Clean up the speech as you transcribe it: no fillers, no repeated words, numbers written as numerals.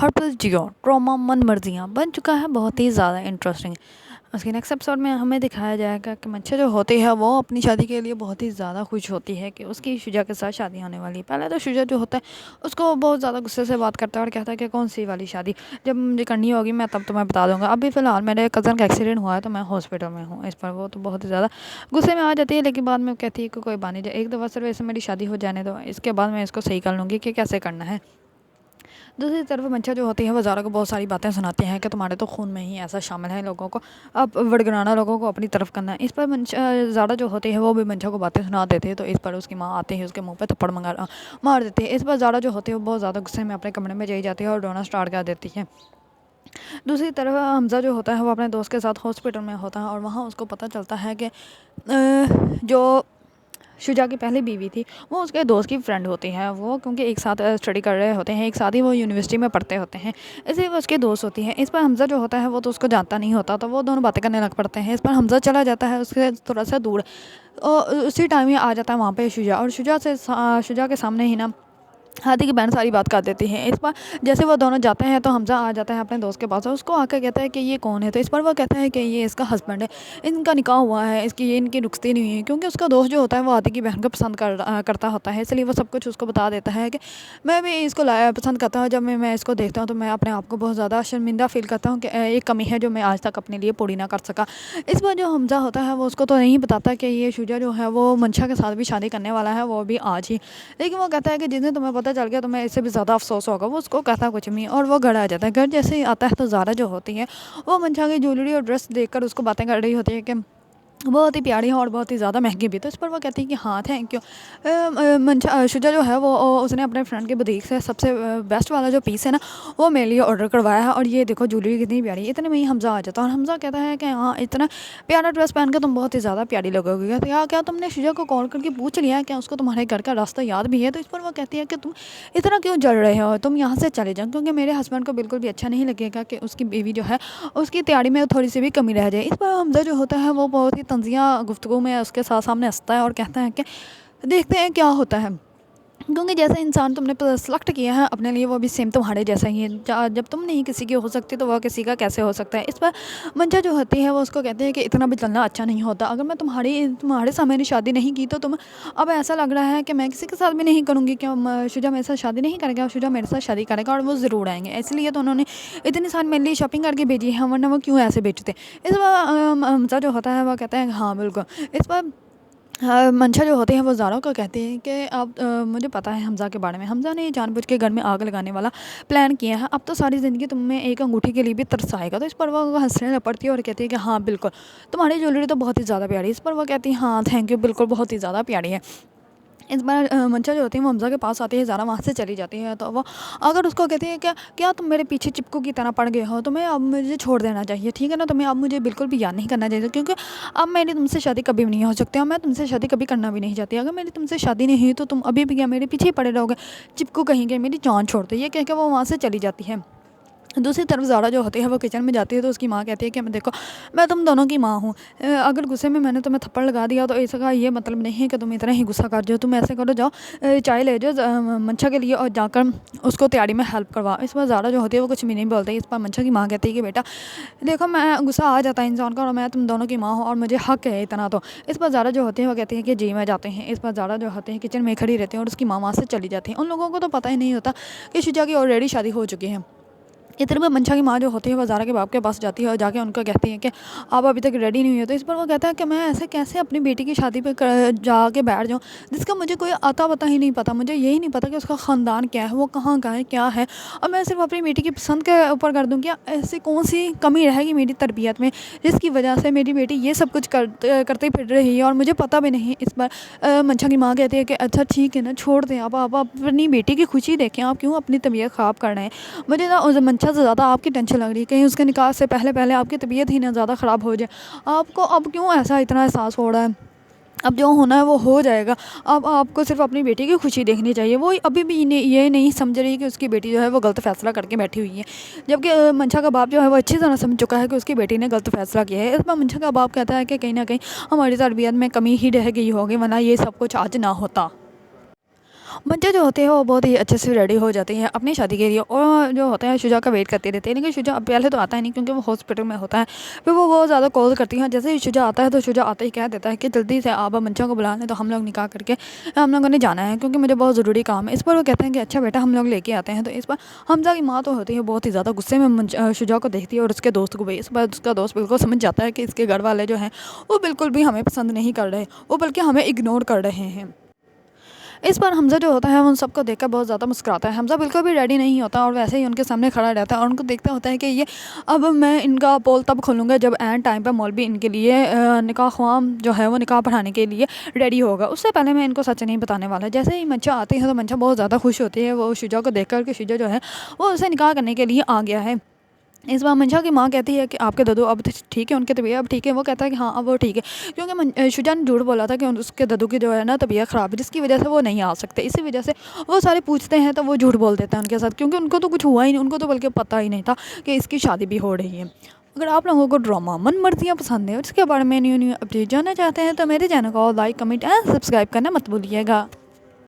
हर पल जियो ट्रॉमा मन मर्जियाँ बन चुका है बहुत ही ज़्यादा इंटरेस्टिंग। उसके नेक्स्ट एपिसोड में हमें दिखाया जाएगा कि मंशा जो होती है वो अपनी शादी के लिए बहुत ही ज़्यादा खुश होती है कि उसकी शुजा के साथ शादी होने वाली है। पहले तो शुजा जो होता है उसको बहुत ज़्यादा गुस्से से बात करता है और कहता है कि कौन सी वाली शादी, जब मुझे करनी होगी मैं तब तुम्हें बता दूंगा, अभी फ़िलहाल मेरे कज़न का एक्सीडेंट हुआ है तो मैं हॉस्पिटल में हूँ। इस पर वो तो बहुत ही ज़्यादा गुस्से में आ जाती है, लेकिन बाद में कहती है कि कोई बात नहीं, एक दफ़ा सिर्फ ऐसे मेरी शादी हो जाने दो, इसके बाद मैं इसको सही कर लूँगी कि कैसे करना है। दूसरी तरफ मंशा जो होती है वो ज़ारा को बहुत सारी बातें सुनाती हैं कि तुम्हारे तो खून में ही ऐसा शामिल है लोगों को अब वड़गड़ाना, लोगों को अपनी तरफ करना है। इस पर मंशा ज़ारा जो होती है वो भी मंशा को बातें सुना देती है, तो इस पर उसकी माँ आती है उसके मुंह पे थप्पड़ मार देती है। इस पर ज़ारा जो होती है वो बहुत ज़्यादा गुस्से में अपने कमरे में चली जाती है और रोना स्टार्ट कर देती है। दूसरी तरफ हमज़ा जो होता है वो अपने दोस्त के साथ हॉस्पिटल में होता है और वहाँ उसको पता चलता है कि जो शुजा की पहली बीवी थी वो उसके दोस्त की फ्रेंड होती है। वो क्योंकि एक साथ स्टडी कर रहे होते हैं, एक साथ ही वो यूनिवर्सिटी में पढ़ते होते हैं, इसलिए वो उसके दोस्त होती है। इस पर हमज़ा जो होता है वो तो उसको जानता नहीं होता, तो वो दोनों बातें करने लग पड़ते हैं। इस पर हमज़ा चला जाता है उसके थोड़ा सा दूर और उसी टाइम ही आ जाता है वहाँ पे शुजा, और शुजा के सामने ही ना हाथी की बहन सारी बात कर देती है। इस पर जैसे वो दोनों जाते हैं तो हमज़ा आ जाता है अपने दोस्त के पास और उसको आकर कहता है कि ये कौन है, तो इस पर वो कहता है कि ये इसका हस्बैंड है, इनका निकाह हुआ है, इसकी ये इनकी रुकती नहीं है, क्योंकि उसका दोस्त जो होता है वो हाथी की बहन को पसंद करता होता है, इसलिए वो सब कुछ उसको बता देता है कि मैं भी इसको पसंद करता हूँ। जब मैं इसको देखता हूँ तो मैं अपने आप को बहुत ज़्यादा शर्मिंदा फील करता हूँ कि एक कमी है जो मैं आज तक अपने लिए पूरी ना कर सका। इस पर जो हमज़ा होता है वो उसको तो नहीं बताता कि ये शुजा जो है वो मंशा के साथ भी शादी करने वाला है, वो भी आज ही। लेकिन वो कहता है कि जिस दिन तुम्हें पता चल गया तुम्हें इससे भी ज़्यादा अफसोस होगा। वो उसको कहता कुछ नहीं और वो घर आ जाता है। घर जैसे ही आता है तो ज़ारा जो होती है वो मंशा की ज्वेलरी और ड्रेस देखकर उसको बातें कर रही होती है कि बहुत ही प्यारी है और बहुत ही ज़्यादा महंगी भी। तो इस पर वो कहती है कि हाँ थैंक यू। मंशा शुजा जो है वो उसने अपने फ्रेंड के बुटीक से सबसे बेस्ट वाला जो पीस है ना वो मेरे लिए ऑर्डर करवाया है, और ये देखो ज्वेलरी कितनी प्यारी है। इतने में ही हमज़ा आ जाता है और हमज़ा कहता है कि हाँ इतना प्यारा ड्रेस पहन के तुम बहुत ही ज़्यादा प्यारी लगोगी। तो क्या तुमने शुजा को कॉल करके पूछ लिया क्या उसको तुम्हारे घर का रास्ता याद भी है? तो इस पर वो कहती है कि तुम इतना क्यों जल रहे हो, तुम यहाँ से चले जाओ, क्योंकि मेरे हस्बैंड को बिल्कुल भी अच्छा नहीं लगेगा कि उसकी बीवी जो है उसकी तैयारी में थोड़ी सी भी कमी रह जाए। इस पर हमज़ा जो होता है वो बहुत ही तंजिया गुफ्तगू में उसके साथ सामने हंसता है और कहता है कि देखते हैं क्या होता है, क्योंकि जैसा इंसान तुमने सेलेक्ट किया है अपने लिए वो भी सेम तुम्हारे जैसा ही है। जब तुम नहीं किसी की हो सकती तो वह किसी का कैसे हो सकता है। इस पर मंशा जो होती है वो उसको कहते हैं कि इतना भी चलना अच्छा नहीं होता, अगर मैं तुम्हारे साथ मेरी शादी नहीं की तो तुम अब ऐसा लग रहा है कि मैं किसी के साथ भी नहीं करूँगी, क्या शुजा मेरे साथ शादी नहीं करेगा, शुजा मेरे साथ शादी करेगा और वो ज़रूर आएंगे। इसलिए तो उन्होंने इतनी सारी मेरे लिए शॉपिंग करके भेजी है, वरना वो क्यों ऐसे बेचते। इस पर मंशा जो होता है वह कहता है हाँ बिल्कुल। इस पर मंशा जो होती है वो ज़ारा को कहती है कि अब मुझे पता है हमज़ा के बारे में, हमज़ा ने जानबूझ के घर में आग लगाने वाला प्लान किया है, अब तो सारी ज़िंदगी तुम्हें एक अंगूठी के लिए भी तरस आएगा। तो इस पर वो हंसने लपड़ती है और कहती है कि हाँ बिल्कुल तुम्हारी ज्वेलरी तो बहुत ही ज़्यादा प्यारी है। इस पर वो कहती है हाँ थैंक यू, बिल्कुल बहुत ही ज़्यादा प्यारी है। इस बार मंशा जो होती है वो हमज़ा के पास आती है, ज़ारा वहाँ से चली जाती है, तो वो अगर उसको कहती है क्या क्या तुम मेरे पीछे चिपकू की तरह पड़ गए हो, तुम्हें अब मुझे छोड़ देना चाहिए, ठीक है ना, तुम्हें अब मुझे बिल्कुल भी याद नहीं करना चाहिए, क्योंकि अब मेरी तुमसे शादी कभी भी नहीं हो सकती और मैं तुमसे शादी कभी करना भी नहीं चाहती। अगर मेरी तुमसे शादी नहीं हुई तो तुम अभी भी क्या मेरे पीछे ही पड़े रहोगे, चिपकू कहेंगे मेरी जान छोड़ दो। ये कह के वो वहाँ से चली जाती है। दूसरी तरफ ज़ारा जो होती है वो किचन में जाती है तो उसकी माँ कहती है कि मैं देखो मैं तुम दोनों की माँ हूँ, अगर गुस्से में मैंने तुम्हें थप्पड़ लगा दिया तो इसका ये मतलब नहीं है कि तुम इतना ही गुस्सा कर जाओ, तुम ऐसे करो जाओ चाय ले जाओ मंशा के लिए और जाकर उसको तैयारी में हेल्प करवाओ। इस पर ज़ारा जो होती है वो कुछ भी नहीं बोलती। इस पर मंशा की माँ कहती है कि बेटा देखो मैं गुस्सा आ जाता है इंसान का और मैं तुम दोनों की माँ हूँ और मुझे हक है इतना। तो इस पर ज़ारा जो होती है वो कहती है कि जी मैं जाते हैं। इस पर ज़ारा जो होते हैं किचन में खड़ी रहती है और उसकी माँ वहाँ से चली जाती है। उन लोगों को तो पता ही नहीं होता कि शुजा की ऑलरेडी शादी हो चुकी है। इतने में मंशा की माँ जो होती है वो ज़ारा के बाप के पास जाती है और जाके उनको कहती है कि आप अभी तक रेडी नहीं हुए। तो इस पर वो कहता है कि मैं ऐसे कैसे अपनी बेटी की शादी पे जाके बैठ जाऊँ जिसका मुझे कोई आता पता ही नहीं पता, मुझे यही नहीं पता कि उसका ख़ानदान क्या है, वो कहाँ का है क्या है, और मैं सिर्फ अपनी बेटी की पसंद के ऊपर कर दूँ क्या? ऐसी कौन सी कमी रहेगी मेरी तरबियत में जिसकी वजह से मेरी बेटी ये सब कुछ करती फिर रही है और मुझे पता भी नहीं। इस पर मंशा की माँ कहती है कि अच्छा ठीक है ना छोड़ दें, आप अपनी बेटी की खुशी देखें, आप क्यों अपनी तबीयत ख़राब कर रहे हैं। मुझे ना मंशा से ज़्यादा आपकी टेंशन लग रही है, कहीं उसके निकाह से पहले पहले आपकी तबीयत ही ना ज़्यादा ख़राब हो जाए। आपको अब क्यों ऐसा इतना एहसास हो रहा है, अब जो होना है वो हो जाएगा। अब आपको सिर्फ अपनी बेटी की खुशी देखनी चाहिए। वो अभी भी ये नहीं समझ रही कि उसकी बेटी जो है वो गलत फ़ैसला करके बैठी हुई है, जबकि मंशा का बाप जो है वो अच्छी तरह समझ चुका है कि उसकी बेटी ने गलत फ़ैसला किया है। इस पर मंशा का बाप कहता है कि कहीं ना कहीं हमारी तरबियत में कमी ही रह गई होगी, वरना ये सब कुछ आज ना होता। मंचा जो होते हैं वो बहुत ही अच्छे से रेडी हो जाती हैं अपनी शादी के लिए, और जो होता है शुजा का वेट करते रहते हैं, लेकिन शुजा पहले तो आता ही नहीं क्योंकि वो हॉस्पिटल में होता है। फिर वो बहुत ज़्यादा कॉल करती हैं, जैसे ही शुजा आता है तो शुजा आते ही कह देता है कि जल्दी से आप मंचा को बुला लें, तो हम लोग निकाह करके हम लोगों ने जाना है क्योंकि मुझे बहुत ज़रूरी काम है। इस पर वो कहते हैं कि अच्छा बेटा हम लोग लेके आते हैं। तो इस पर हमजा की माँ तो होती है बहुत ही ज़्यादा गुस्से में शुजा को देखती है और उसके दोस्त को भी। इस बार उसका दोस्त बिल्कुल समझ जाता है कि इसके घर वाले जो हैं वो बिल्कुल भी हमें पसंद नहीं कर रहे, वो बल्कि हमें इग्नोर कर रहे हैं। इस बार हमज़ा जो होता है उन सबको देखकर बहुत ज़्यादा मुस्कुराता है। हमज़ा बिल्कुल भी रेडी नहीं होता और वैसे ही उनके सामने खड़ा रहता है और उनको देखता होता है कि ये अब मैं इनका पोल तब खोलूँगा जब एंड टाइम पे मौलवी इनके लिए निकाह ख्वाम जो है वो निकाह पढ़ाने के लिए रेडी होगा। उससे पहले मैं इनको सच नहीं बताने वाला। जैसे ही मंशा आती है तो मंशा बहुत ज़्यादा खुश होती है वो शुजा को देख कर कि शुजा जो है वो उसे निकाह करने के लिए आ गया है। इस बार मंशा की माँ कहती है कि आपके ददू अब ठीक है, उनकी तबीयत अब ठीक है। वो कहता है कि हाँ अब वो ठीक है, क्योंकि शुजा ने झूठ बोला था कि उसके ददू की जो है ना तबीयत ख़राब है, जिसकी वजह से वो नहीं आ सकते। इसी वजह से वो सारे पूछते हैं तो वो झूठ बोल देते हैं उनके साथ, क्योंकि उनको तो कुछ हुआ ही नहीं, उनको तो बल्कि पता ही नहीं था कि इसकी शादी भी हो रही है। अगर आप लोगों को ड्रामा मन मर्जियाँ पसंद है और इसके बारे में न्यू न्यू अपडेट जानना चाहते हैं तो मेरे चैनल को लाइक कमेंट एंड सब्सक्राइब करना मत भूलिएगा।